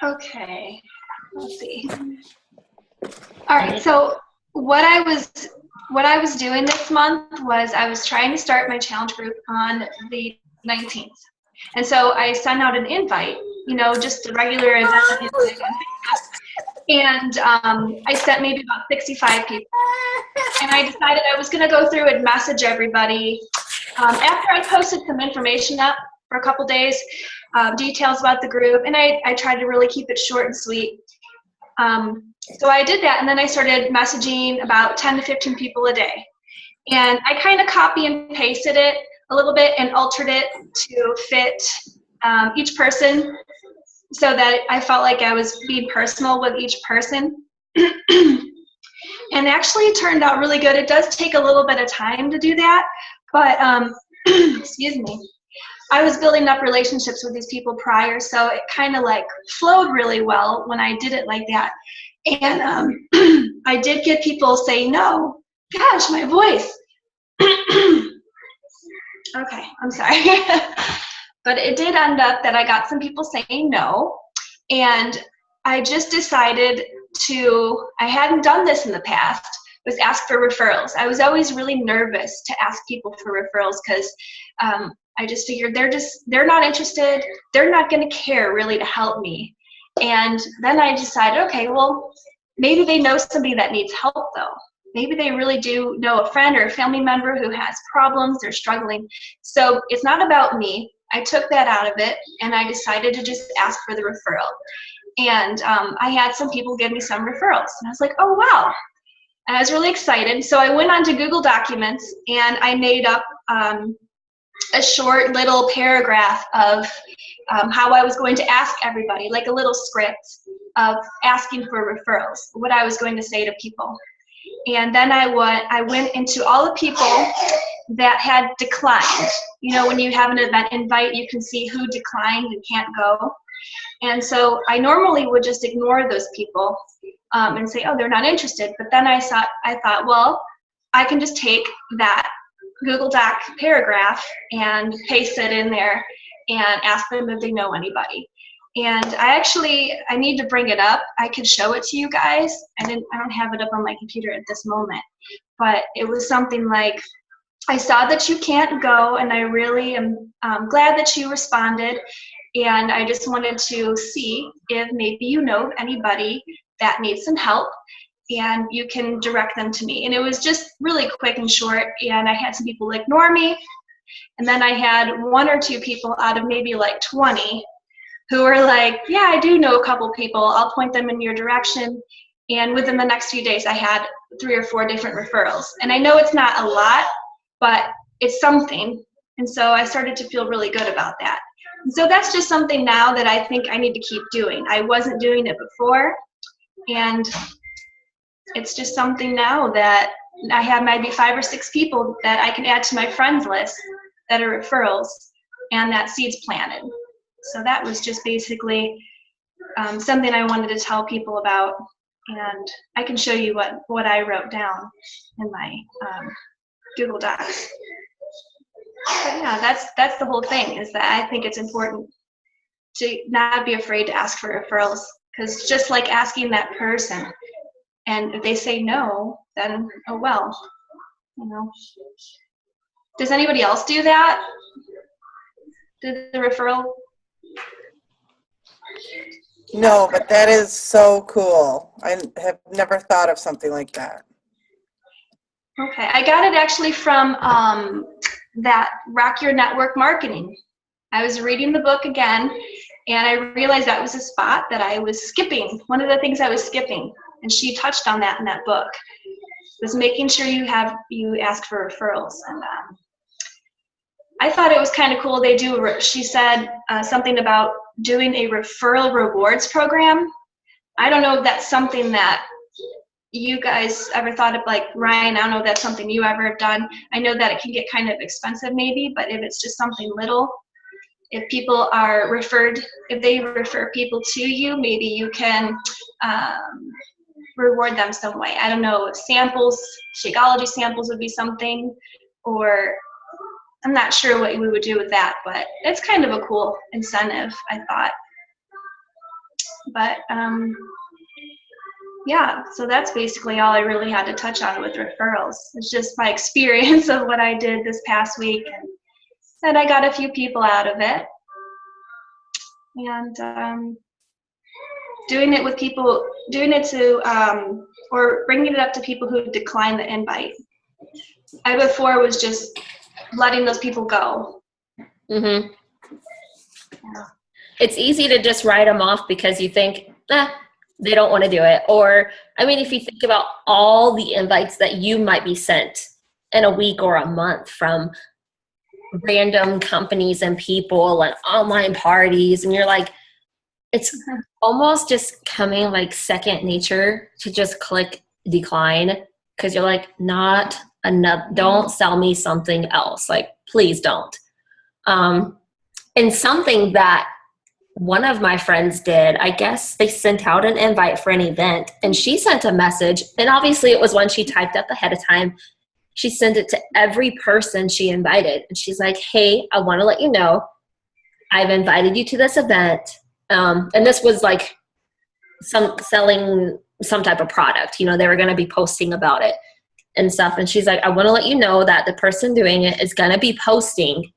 Okay, let's see. All right, so what I was doing this month was I was trying to start my challenge group on the 19th. And so I sent out an invite, just a regular event invite. And I sent maybe about 65 people. And I decided I was going to go through and message everybody. After I posted some information up for a couple days, details about the group, and I tried to really keep it short and sweet. So I did that, and then I started messaging about 10 to 15 people a day. And I kind of copy and pasted it a little bit and altered it to fit each person so that I felt like I was being personal with each person. And actually it turned out really good. It does take a little bit of time to do that, but excuse me. I was building up relationships with these people prior, so it kind of like flowed really well when I did it like that. And I did get people say no. Gosh, my voice. Okay, I'm sorry. But it did end up that I got some people saying no, and I just decided I hadn't done this in the past, was ask for referrals. I was always really nervous to ask people for referrals because I just figured they're not interested. They're not going to care really to help me. And then I decided, okay, well, maybe they know somebody that needs help though. Maybe they really do know a friend or a family member who has problems, they're struggling. So it's not about me. I took that out of it and I decided to just ask for the referral. And I had some people give me some referrals. And I was like, oh, wow. And I was really excited. So I went onto Google Documents and I made up a short little paragraph of how I was going to ask everybody, like a little script of asking for referrals, what I was going to say to people. And then I went into all the people that had declined. When you have an event invite, you can see who declined and can't go. And so I normally would just ignore those people and say, oh, they're not interested. But then I thought, well, I can just take that Google Doc paragraph and paste it in there and ask them if they know anybody. And I need to bring it up. I could show it to you guys. I don't have it up on my computer at this moment, but it was something like, I saw that you can't go, and I really am glad that you responded, and I just wanted to see if maybe you know anybody that needs some help, and you can direct them to me. And it was just really quick and short, and I had some people ignore me, and then I had one or two people out of maybe like 20 who were like, yeah, I do know a couple people, I'll point them in your direction. And within the next few days, I had 3 or 4 different referrals. And I know it's not a lot, but it's something. And so I started to feel really good about that. And so that's just something now that I think I need to keep doing. I wasn't doing it before, and it's just something now that I have maybe 5 or 6 people that I can add to my friends list that are referrals, and that seed's planted. So that was just basically something I wanted to tell people about, and I can show you what I wrote down in my Google Docs. But yeah, that's the whole thing, is that I think it's important to not be afraid to ask for referrals, because just like asking that person, and if they say no, then oh well, Does anybody else do that? Do the referral? No, but that is so cool. I have never thought of something like that. Okay, I got it actually from that Rock Your Network Marketing. I was reading the book again, and I realized that was a spot that I was skipping. One of the things I was skipping, and she touched on that in that book, was making sure you ask for referrals. And I thought it was kind of cool. She said something about doing a Referral Rewards program. I don't know if that's something that you guys ever thought of, like Ryan, I don't know if that's something you ever have done. I know that it can get kind of expensive maybe, but if it's just something little, if people are referred, if they refer people to you, maybe you can reward them some way. I don't know, samples, Shakeology samples would be something, or I'm not sure what we would do with that, but it's kind of a cool incentive, I thought. But yeah, so that's basically all I really had to touch on with referrals. It's just my experience of what I did this past week, and I got a few people out of it. And doing it with people, doing it to, or bringing it up to people who decline the invite. I before was just letting those people go. Mm-hmm. Yeah. It's easy to just write them off because you think, they don't want to do it. Or, I mean, if you think about all the invites that you might be sent in a week or a month from random companies and people and online parties, and you're like, it's almost just coming like second nature to just click decline, because you're like, not enough, don't sell me something else, like please don't. And something that one of my friends did, I guess they sent out an invite for an event, and she sent a message, and obviously it was one she typed up ahead of time. She sent it to every person she invited, and she's like, hey, I want to let you know I've invited you to this event. And this was like selling some type of product, you know, they were going to be posting about it and stuff. And she's like, I want to let you know that the person doing it is going to be posting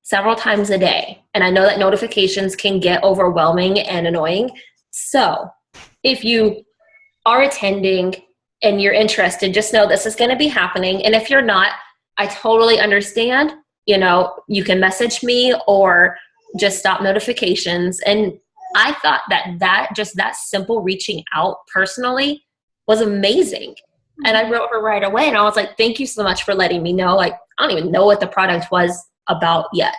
several times a day. And I know that notifications can get overwhelming and annoying. So if you are attending and you're interested, just know this is going to be happening. And if you're not, I totally understand. You know, you can message me or just stop notifications. And I thought that simple reaching out personally was amazing. And I wrote her right away, and I was like, thank you so much for letting me know. Like, I don't even know what the product was about yet.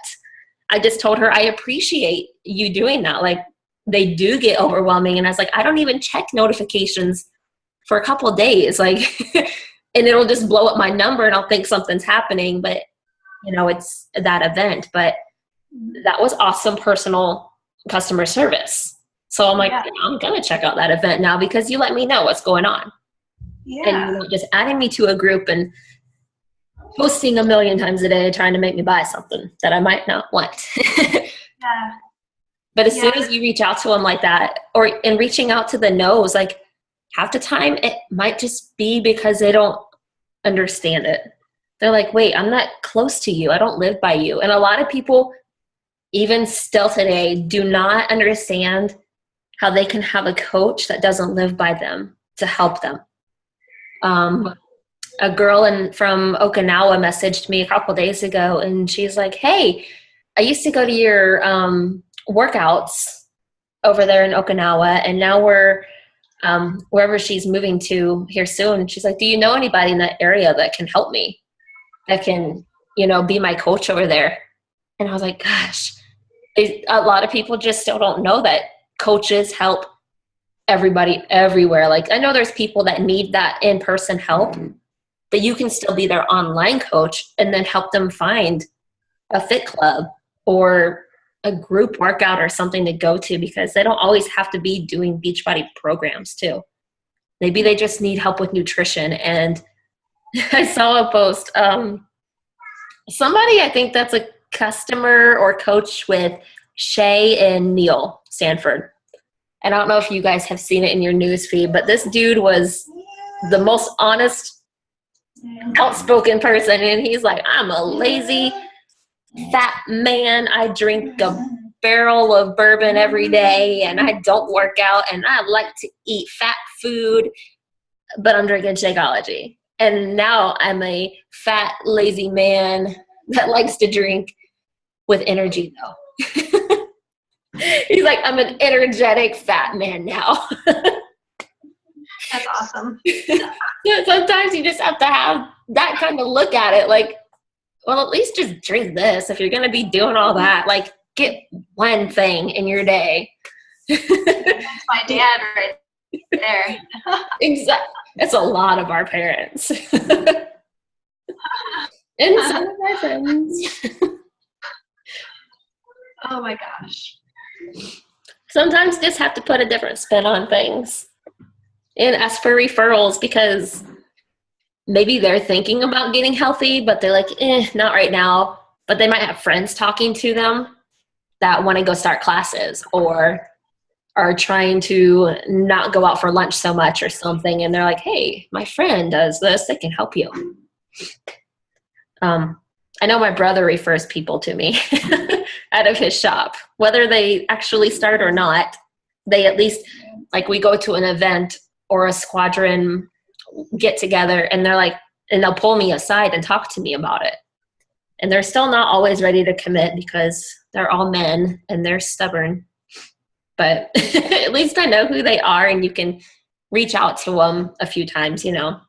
I just told her, I appreciate you doing that. Like, they do get overwhelming. And I was like, I don't even check notifications for a couple of days. Like, and it'll just blow up my number and I'll think something's happening, but you know, it's that event. But that was awesome personal customer service. So I'm like, yeah, I'm going to check out that event now because you let me know what's going on. Yeah. And you're not just adding me to a group and posting a million times a day trying to make me buy something that I might not want. Yeah. But as soon as you reach out to them like that, or in reaching out to the no's, like half the time it might just be because they don't understand it. They're like, wait, I'm not close to you. I don't live by you. And a lot of people, even still today, do not understand how they can have a coach that doesn't live by them to help them. A girl from Okinawa messaged me a couple days ago, and she's like, hey, I used to go to your workouts over there in Okinawa, and now we're wherever she's moving to here soon. She's like, do you know anybody in that area that can help me, that can, you know, be my coach over there? And I was like, gosh, a lot of people just still don't know that coaches help everybody everywhere. Like, I know there's people that need that in-person help, but you can still be their online coach and then help them find a fit club or a group workout or something to go to, because they don't always have to be doing Beachbody programs too. Maybe they just need help with nutrition. And I saw a post, somebody, I think that's a customer or coach with Shay and Neil Sanford. And I don't know if you guys have seen it in your news feed, but this dude was the most honest, outspoken person. And he's like, I'm a lazy, fat man. I drink a barrel of bourbon every day, and I don't work out, and I like to eat fat food, but I'm drinking Shakeology. And now I'm a fat, lazy man that likes to drink with energy, though. He's like, I'm an energetic fat man now. That's awesome. Yeah, sometimes you just have to have that kind of look at it. Like, well, at least just drink this. If you're going to be doing all that, like, get one thing in your day. That's my dad right there. Exactly. It's a lot of our parents. And some of my friends. Oh my gosh. Sometimes just have to put a different spin on things and ask for referrals, because maybe they're thinking about getting healthy, but they're like, not right now. But they might have friends talking to them that want to go start classes, or are trying to not go out for lunch so much or something, and they're like, hey, my friend does this, they can help you. I know my brother refers people to me out of his shop. Whether they actually start or not, they at least, like, we go to an event or a squadron get together, and they're like, and they'll pull me aside and talk to me about it. And they're still not always ready to commit because they're all men and they're stubborn. But at least I know who they are, and you can reach out to them a few times, you know.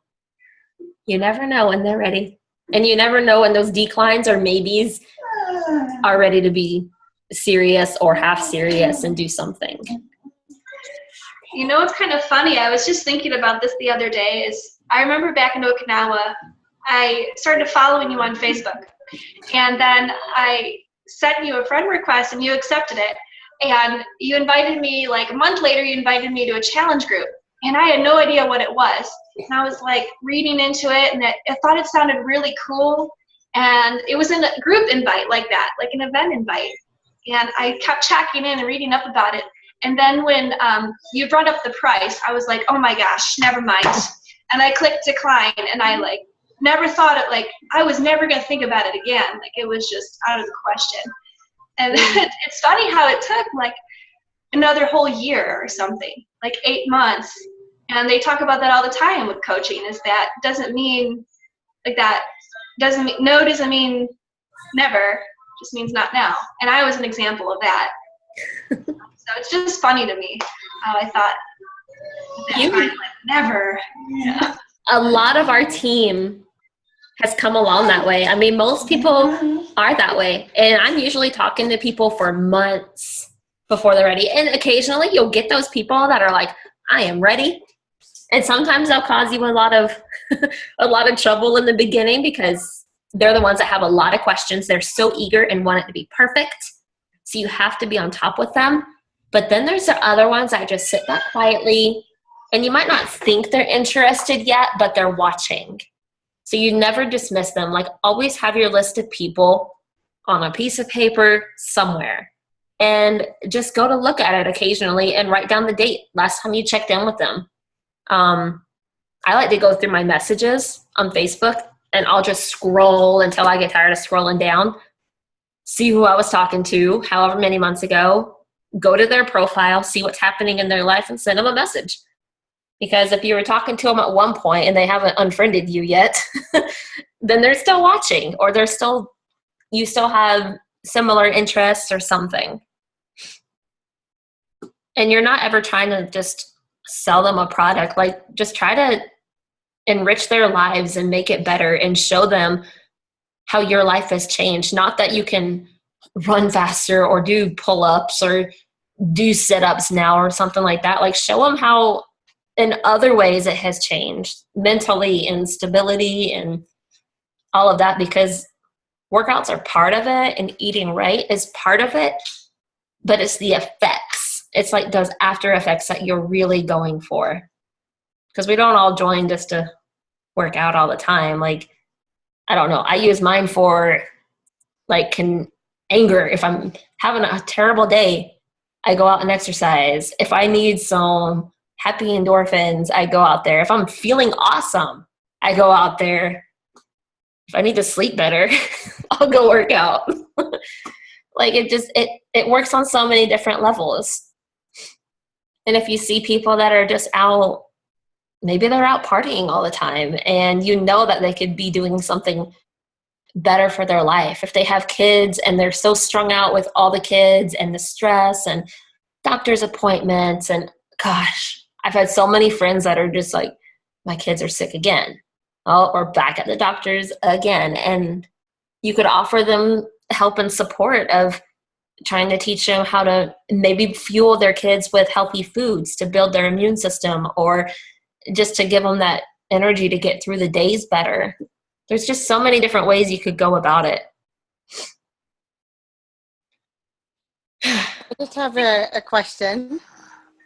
You never know when they're ready. And you never know when those declines or maybes are ready to be serious or half serious and do something. You know what's kind of funny? I was just thinking about this the other day. Is I remember back in Okinawa, I started following you on Facebook. And then I sent you a friend request and you accepted it. And you invited me, like a month later, you invited me to a challenge group. And I had no idea what it was. And I was like reading into it, and I thought it sounded really cool. And it was in a group invite like that, like an event invite. And I kept checking in and reading up about it. And then when you brought up the price, I was like, oh my gosh, never mind. And I clicked decline, and I like never thought it, like I was never gonna think about it again. Like it was just out of the question. And it's funny how it took like another whole year or something, like 8 months. And they talk about that all the time with coaching, is that doesn't mean like that doesn't mean no doesn't mean never, just means not now. And I was an example of that. So it's just funny to me how I thought that never. Yeah. A lot of our team has come along that way. I mean, most people are that way. And I'm usually talking to people for months before they're ready. And occasionally you'll get those people that are like, I am ready. And sometimes they'll cause you a lot of a lot of trouble in the beginning because they're the ones that have a lot of questions. They're so eager and want it to be perfect. So you have to be on top with them. But then there's the other ones that just sit back quietly, and you might not think they're interested yet, but they're watching. So you never dismiss them. Like, always have your list of people on a piece of paper somewhere, and just go to look at it occasionally and write down the date last time you checked in with them. I like to go through my messages on Facebook, and I'll just scroll until I get tired of scrolling down, see who I was talking to however many months ago, go to their profile, see what's happening in their life, and send them a message. Because if you were talking to them at one point and they haven't unfriended you yet, then they're still watching, or you still have similar interests or something. And you're not ever trying to just sell them a product. Like, just try to enrich their lives and make it better and show them how your life has changed. Not that you can run faster or do pull-ups or do sit-ups now or something like that. Like, show them how in other ways it has changed mentally and stability and all of that, because workouts are part of it and eating right is part of it, but it's the effects. It's like those after effects that you're really going for. Because we don't all join just to work out all the time. Like, I don't know. I use mine for like anger. If I'm having a terrible day, I go out and exercise. If I need some happy endorphins, I go out there. If I'm feeling awesome, I go out there. If I need to sleep better, I'll go work out. Like, it works on so many different levels. And if you see people that are just out, maybe they're out partying all the time, and you know that they could be doing something better for their life. If they have kids and they're so strung out with all the kids and the stress and doctor's appointments, and gosh, I've had so many friends that are just like, my kids are sick again. Oh, or back at the doctor's again. And you could offer them help and support of trying to teach them how to maybe fuel their kids with healthy foods to build their immune system, or just to give them that energy to get through the days better. There's just so many different ways you could go about it. I just have a question.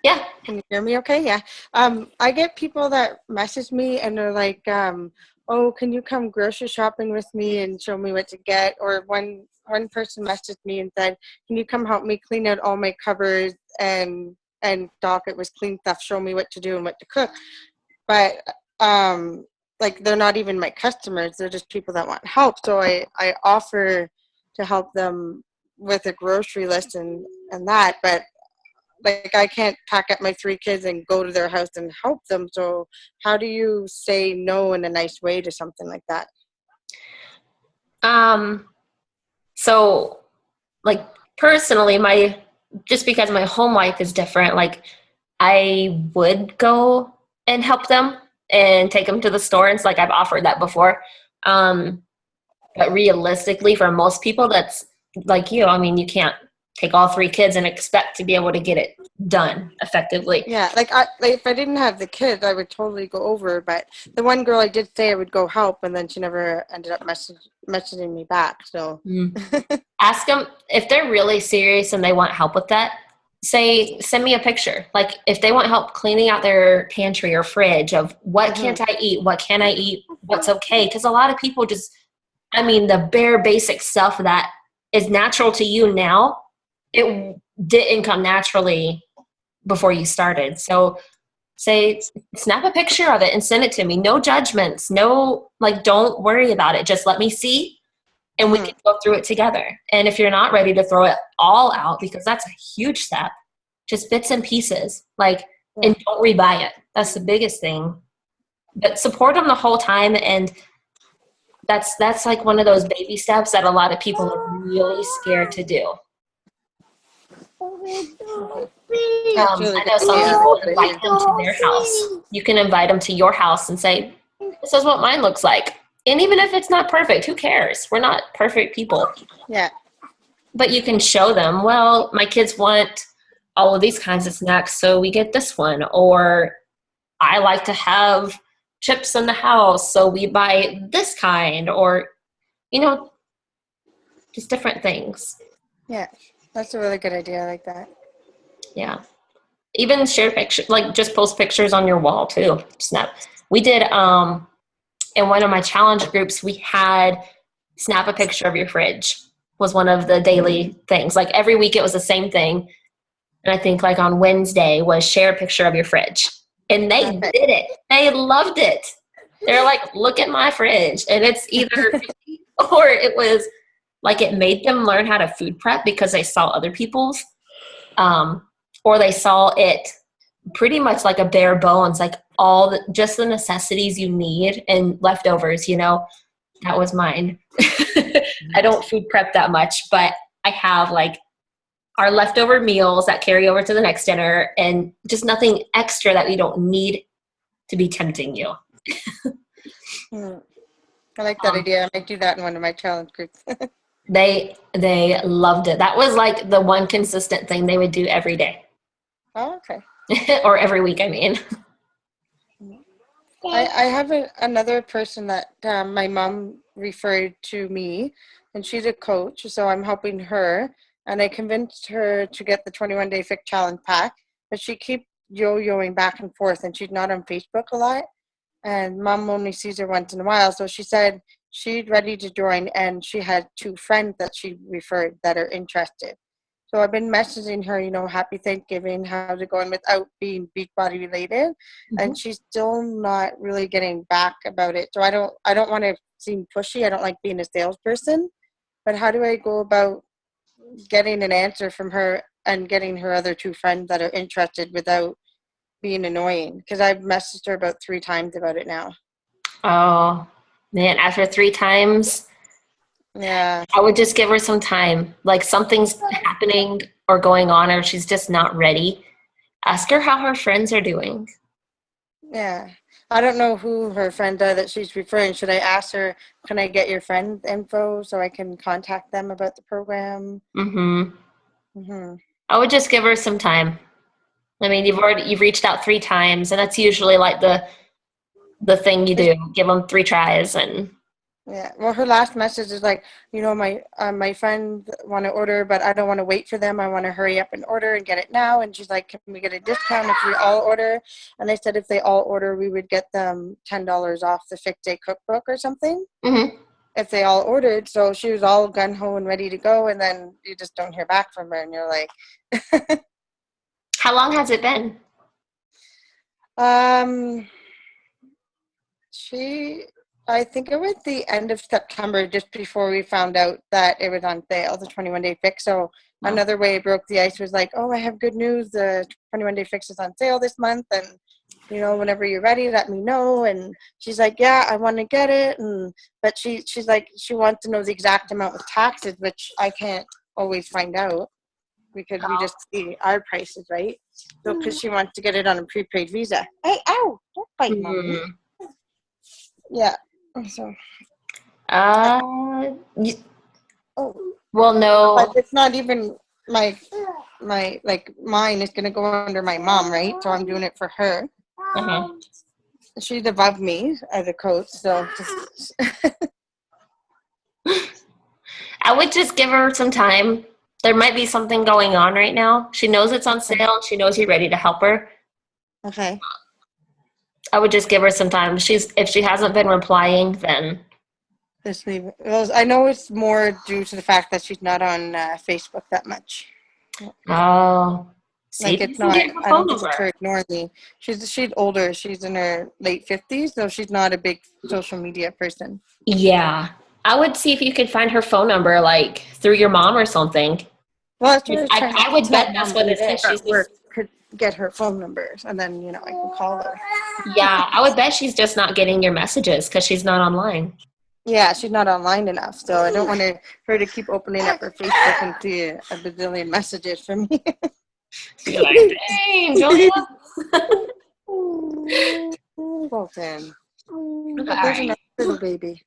Yeah. Can you hear me okay? Yeah. I get people that message me and they're like, oh, can you come grocery shopping with me and show me what to get? Or one person messaged me and said, can you come help me clean out all my cupboards and and Doc, it was clean stuff, show me what to do and what to cook. But like they're not even my customers, they're just people that want help. So I offer to help them with a grocery list and that, but like I can't pack up my 3 kids and go to their house and help them. So how do you say no in a nice way to something like that? So like personally, just because my home life is different, like I would go and help them and take them to the store. And it's like I've offered that before. But realistically, for most people, that's like you. I mean, you can't take all 3 kids and expect to be able to get it done effectively. Yeah, like if I didn't have the kids, I would totally go over. But the one girl I did say I would go help, and then she never ended up messaging me back. So Ask them if they're really serious and they want help with that. Send me a picture. Like if they want help cleaning out their pantry or fridge of what can't I eat, what can I eat, what's okay. Because a lot of people just, I mean, the bare basic stuff that is natural to you now, it didn't come naturally before you started. So snap a picture of it and send it to me. No judgments. No, like, don't worry about it. Just let me see and we can go through it together. And if you're not ready to throw it all out, because that's a huge step, just bits and pieces, like, and don't rebuy it. That's the biggest thing. But support them the whole time. And that's like one of those baby steps that a lot of people are really scared to do. I know some people invite them to their house. You can invite them to your house and say, this is what mine looks like. And even if it's not perfect, who cares? We're not perfect people. yeah. But you can show them, well, my kids want all of these kinds of snacks, so we get this one. Or I like to have chips in the house, so we buy this kind. Or, you know, just different things. Yeah, that's a really good idea. I like that. Yeah. Even share pictures, like just post pictures on your wall too. Snap. We did, in one of my challenge groups, we had snap a picture of your fridge was one of the daily things. Like every week it was the same thing. And I think like on Wednesday was share a picture of your fridge. And they did it. They loved it. They're like, look at my fridge. And it's either, or it was like it made them learn how to food prep because they saw other people's, or they saw it pretty much like a bare bones, like just the necessities you need and leftovers, you know. That was mine. I don't food prep that much, but I have like our leftover meals that carry over to the next dinner and just nothing extra that we don't need to be tempting you. I like that idea. I might do that in one of my challenge groups. They loved it. That was like the one consistent thing they would do every day. Oh, okay. Or every week, I mean. I have another person that my mom referred to me, and she's a coach, so I'm helping her. And I convinced her to get the 21-day Fit Challenge pack, but she keeps yo-yoing back and forth, and she's not on Facebook a lot. And mom only sees her once in a while, so she said she's ready to join, and she had 2 friends that she referred that are interested. So I've been messaging her, you know, happy Thanksgiving, how's it going, without being Beachbody related, and she's still not really getting back about it. So I don't want to seem pushy. I don't like being a salesperson, but how do I go about getting an answer from her and getting her other 2 friends that are interested without being annoying? Because I've messaged her about 3 times about it now. Oh man, after 3 times, yeah, I would just give her some time. Like something's happening or going on, or she's just not ready. Ask her how her friends are doing. Yeah. I don't know who her friends are that she's referring. Should I ask her, can I get your friend info so I can contact them about the program? I would just give her some time. I mean, you've reached out 3 times, and that's usually like the thing you do. Give them 3 tries. And yeah, well, her last message is like, you know, my friend want to order, but I don't want to wait for them. I want to hurry up and order and get it now. And she's like, can we get a discount if we all order? And I said if they all order, we would get them $10 off the Fit Day cookbook or something. If they all ordered. So she was all gung-ho and ready to go, and then you just don't hear back from her, and you're like How long has it been? I think it was the end of September, just before we found out that it was on sale, the 21-day fix. So another way it broke the ice was like, oh, I have good news. The 21-day fix is on sale this month. And, you know, whenever you're ready, let me know. And she's like, yeah, I want to get it. But she's like, she wants to know the exact amount of taxes, which I can't always find out because we just see our prices, right? So, because she wants to get it on a prepaid visa. Hey, ow, don't bite, mommy. Yeah. So. Well, no. But it's not even my like mine is gonna go under my mom, right? So I'm doing it for her. She's above me as a coach, so just I would just give her some time. There might be something going on right now. She knows it's on sale. She knows you're ready to help her. okay. I would just give her some time. If she hasn't been replying, then Just leave it. Well, I know it's more due to the fact that she's not on Facebook that much. See, Like it's not. I don't think it's her ignoring me. She's older. She's in her late 50s, so she's not a big social media person. Yeah, I would see if you could find her phone number, like through your mom or something. Well, I would bet that's what it is. She's just could get her phone numbers, and then I can call her. Yeah, I would bet she's just not getting your messages because she's not online. Yeah, she's not online enough, so I don't want her to keep opening up her Facebook and see a bazillion messages from me. You're like, dang, Julia. Bolton. Look All at there's right. another little baby.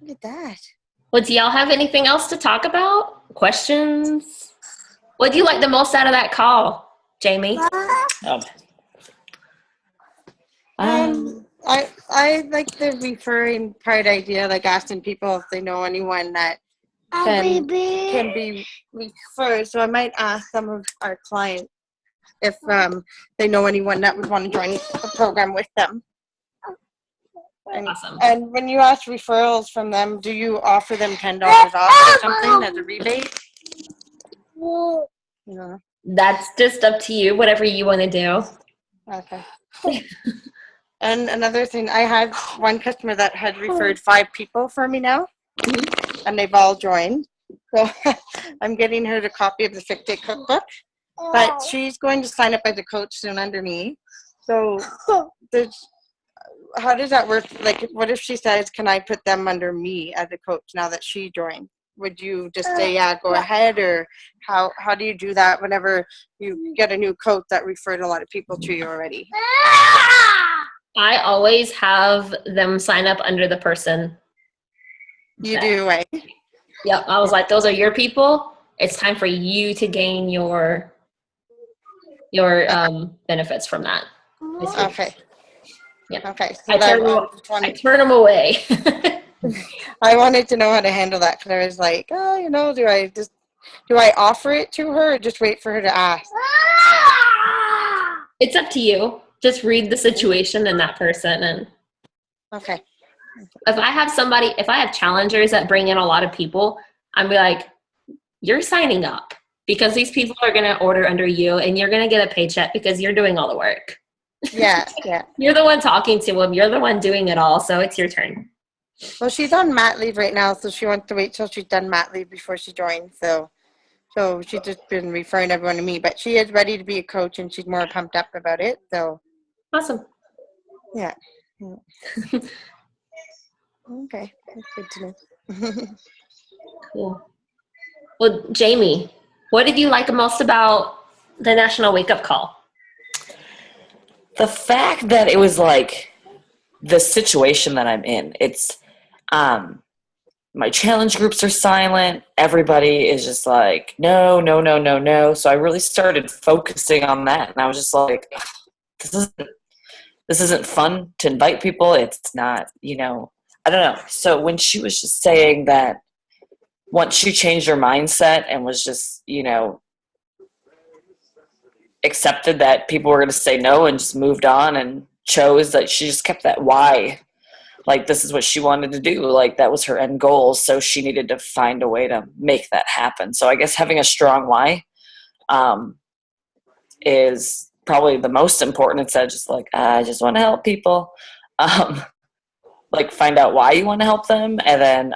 Look at that. Well, do y'all have anything else to talk about? Questions? What do you like the most out of that call, Jamie? I like the referring part idea, like asking people if they know anyone that can be referred. So I might ask some of our clients if they know anyone that would want to join the program with them. Awesome. And when you ask referrals from them, do you offer them $10 off or something as a rebate? No. That's just up to you, whatever you want to do. Okay. And another thing, I had one customer that had referred 5 people for me now, and they've all joined. So I'm getting her the copy of the Fit Day cookbook, but she's going to sign up as a coach soon under me. So how does that work? Like, what if she says, can I put them under me as a coach now that she joined? Would you just say, yeah, go ahead? Or how do you do that whenever you get a new coach that referred a lot of people to you already? I always have them sign up under the person. You do, right? Yep. I was like, those are your people. It's time for you to gain your benefits from that. Okay. Yeah. Okay. So I turn them away. I wanted to know how to handle that because I was like, do I offer it to her or just wait for her to ask? It's up to you. Just read the situation and that person. And okay. if I have challengers that bring in a lot of people, I'm be like, you're signing up because these people are going to order under you and you're going to get a paycheck because you're doing all the work. Yeah. Yeah. You're the one talking to them. You're the one doing it all. So it's your turn. Well, she's on mat leave right now, so she wants to wait till she's done mat leave before she joins. So she's just been referring everyone to me, but she is ready to be a coach and she's more pumped up about it. So awesome. Yeah. Okay. That's good to know. Cool. Well, Jamie, what did you like most about the National Wake Up Call? The fact that it was like the situation that I'm in. It's my challenge groups are silent. Everybody is just like, no, no, no, no, no. So I really started focusing on that. And I was just like, this isn't fun to invite people. It's not, I don't know. So when she was just saying that once she changed her mindset and was just, accepted that people were going to say no and just moved on and chose that, she just kept that why. Like, this is what she wanted to do. Like, that was her end goal. So she needed to find a way to make that happen. So I guess having a strong why is probably the most important, instead of just like, I just want to help people. Like find out why you want to help them, and then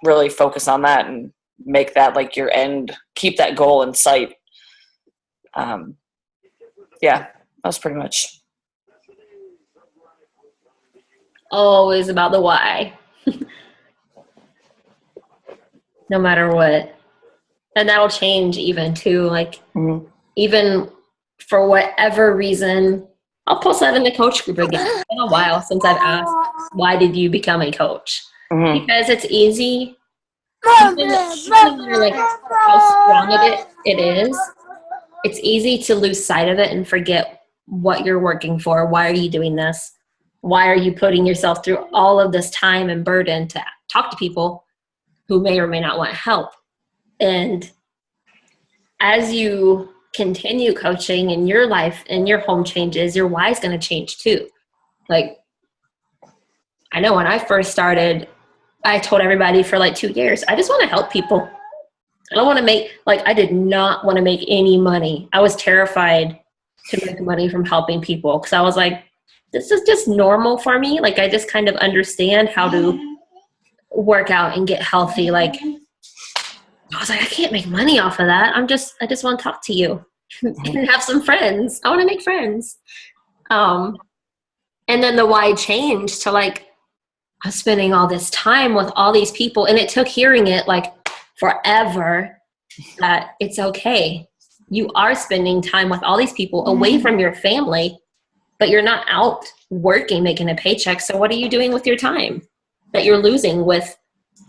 really focus on that and make that like your end, keep that goal in sight. Yeah, that's pretty much. Always about the why. No matter what. And that'll change even too. Like, even for whatever reason, I'll post that in the coach group again. It's been a while since I've asked, why did you become a coach? Because it's easy. Even no matter like how strong of it is, it's easy to lose sight of it and forget what you're working for. Why are you doing this? Why are you putting yourself through all of this time and burden to talk to people who may or may not want help? And as you continue coaching in your life and your home changes, your why is going to change too. Like, I know when I first started, I told everybody for like 2 years, I just want to help people. I don't want to make, like, I did not want to make any money. I was terrified to make money from helping people because I was like, this is just normal for me. Like, I just kind of understand how to work out and get healthy. Like, I was like, I can't make money off of that. I just want to talk to you and have some friends. I want to make friends. And then the why changed to like, I'm spending all this time with all these people, and it took hearing it like forever that it's okay. You are spending time with all these people away from your family, but you're not out working, making a paycheck. So what are you doing with your time that you're losing with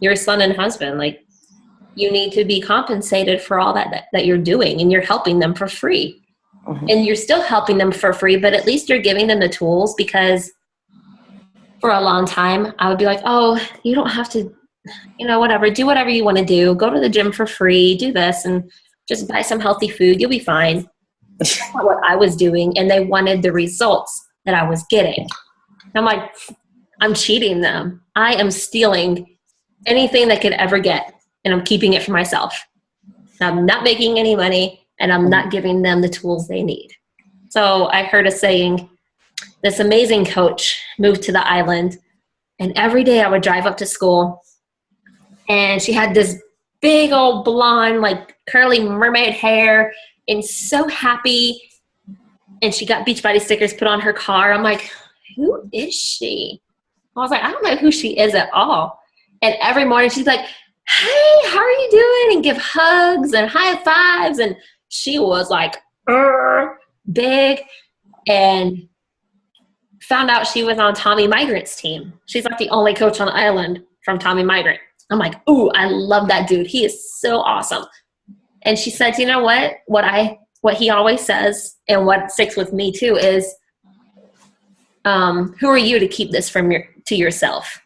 your son and husband? Like, you need to be compensated for all that you're doing, and you're helping them for free. And you're still helping them for free, but at least you're giving them the tools, because for a long time, I would be like, oh, you don't have to, whatever, do whatever you want to do. Go to the gym for free, do this, and just buy some healthy food. You'll be fine. That's not what I was doing. And they wanted the results that I was getting. I'm like, I'm cheating them. I am stealing anything they could ever get, and I'm keeping it for myself. I'm not making any money, and I'm not giving them the tools they need. So I heard a saying, this amazing coach moved to the island, and every day I would drive up to school, and she had this big old blonde, like curly mermaid hair, and so happy. And she got Beachbody stickers put on her car. I'm like, who is she? I was like, I don't know who she is at all. And every morning she's like, hey, how are you doing? And give hugs and high fives. And she was like, big. And found out she was on Tommy Migrant's team. She's like the only coach on the island from Tommy Migrant. I'm like, ooh, I love that dude. He is so awesome. And she said, you know what he always says, and what sticks with me too, is, who are you to keep this to yourself?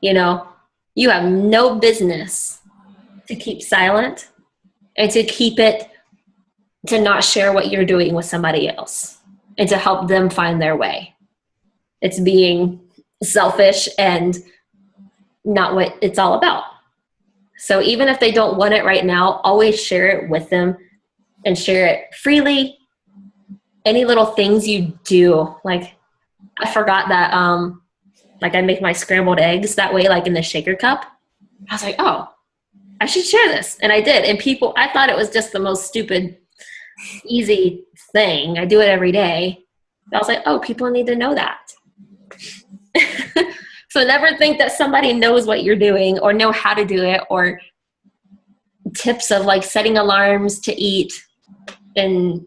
You have no business to keep silent and to not share what you're doing with somebody else and to help them find their way. It's being selfish and not what it's all about. So even if they don't want it right now, always share it with them and share it freely. Any little things you do, like I forgot that, like I make my scrambled eggs that way, like in the shaker cup. I was like, oh, I should share this. And I did. And I thought it was just the most stupid, easy thing. I do it every day. But I was like, oh, people need to know that. So never think that somebody knows what you're doing or know how to do it, or tips of like setting alarms to eat and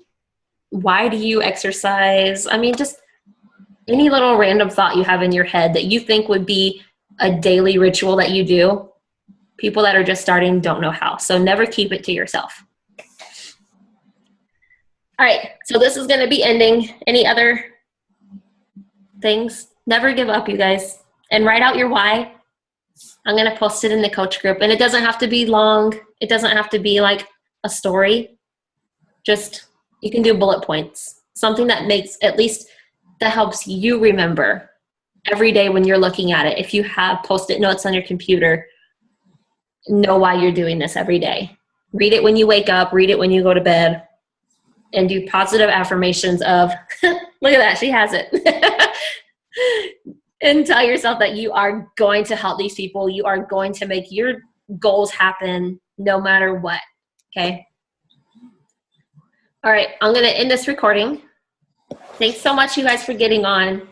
why do you exercise. I mean, just any little random thought you have in your head that you think would be a daily ritual that you do. People that are just starting don't know how. So never keep it to yourself. All right. So this is going to be ending. Any other things? Never give up, you guys. And write out your why. I'm going to post it in the coach group. And it doesn't have to be long. It doesn't have to be like a story. Just, you can do bullet points. Something that that helps you remember every day when you're looking at it. If you have Post-it notes on your computer, know why you're doing this every day. Read it when you wake up. Read it when you go to bed. and do positive affirmations of, look at that, she has it. And tell yourself that you are going to help these people. You are going to make your goals happen no matter what. Okay. All right. I'm going to end this recording. Thanks so much, you guys, for getting on.